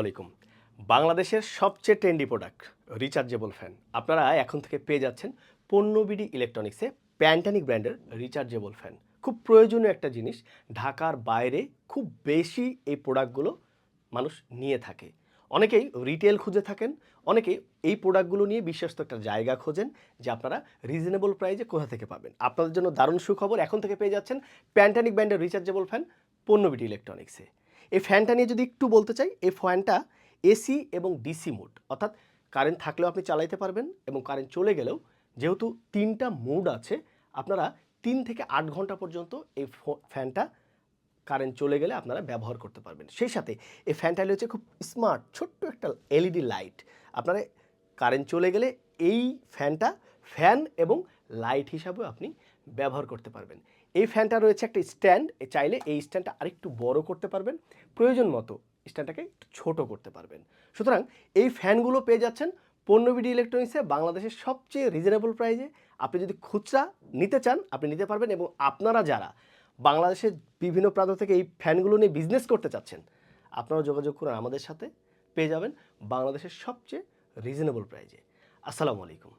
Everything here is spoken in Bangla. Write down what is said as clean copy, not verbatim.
আলাইকুম। বাংলাদেশের সবচেয়ে ট্রেন্ডি প্রোডাক্ট রিচার্জেবল ফ্যান আপনারা এখন থেকে পেয়ে যাচ্ছেন পণ্যবিডি ইলেকট্রনিক্সে প্যান্টানিক ব্র্যান্ডের রিচার্জেবল ফ্যান। খুব প্রয়োজনীয় একটা জিনিস, ঢাকার বাইরে খুব বেশি এই প্রোডাক্টগুলো মানুষ নিয়ে থাকে। অনেকেই রিটেল খুঁজে থাকেন, অনেকেই এই প্রোডাক্টগুলো নিয়ে বিশ্বস্ত একটা জায়গা খোঁজেন যে আপনারা রিজনেবল প্রাইসে কোথা থেকে পাবেন। আপনাদের জন্য দারুণ সুখবর, এখন থেকে পেয়ে যাচ্ছেন প্যান্টানিক ব্র্যান্ডের রিচার্জেবল ফ্যান পণ্যবিডি ইলেকট্রনিক্সে। এই ফ্যানটা নিয়ে যদি একটু বলতে চাই, এই ফ্যানটা এসি এবং ডিসি মোড, অর্থাৎ কারেন্ট থাকলেও আপনি চালাইতে পারবেন এবং কারেন্ট চলে গেলেও, যেহেতু 3টা মোড আছে, আপনারা 3 থেকে 8 ঘন্টা পর্যন্ত এই ফ্যানটা কারেন্ট চলে গেলে আপনারা ব্যবহার করতে পারবেন। সেই সাথে এই ফ্যানটা হচ্ছে খুব স্মার্ট, ছোট্ট একটা এলইডি লাইট। আপনারা কারেন্ট চলে গেলে এই ফ্যানটা ফ্যান এবং লাইট হিসাবেও আপনি ব্যবহার করতে পারবেন। এই ফ্যানটা রয়েছে একটা স্ট্যান্ড, চাইলে এই স্ট্যান্ডটা আরেকটু বড় করতে পারবেন, প্রয়োজন মতো স্ট্যান্ডটাকে একটু ছোটো করতে পারবেন। সুতরাং এই ফ্যানগুলো পেয়ে যাচ্ছেন পণ্যবিডি ইলেকট্রনিক্সে বাংলাদেশের সবচেয়ে রিজনেবল প্রাইসে। আপনি যদি খুচরা নিতে চান আপনি নিতে পারবেন, এবং আপনারা যারা বাংলাদেশের বিভিন্ন প্রান্ত থেকে এই ফ্যানগুলো নিয়ে বিজনেস করতে চাচ্ছেন, আপনারা যোগাযোগ করুন আমাদের সাথে, পেয়ে যাবেন বাংলাদেশের সবচেয়ে রিজনেবল প্রাইসে। আসসালামু আলাইকুম।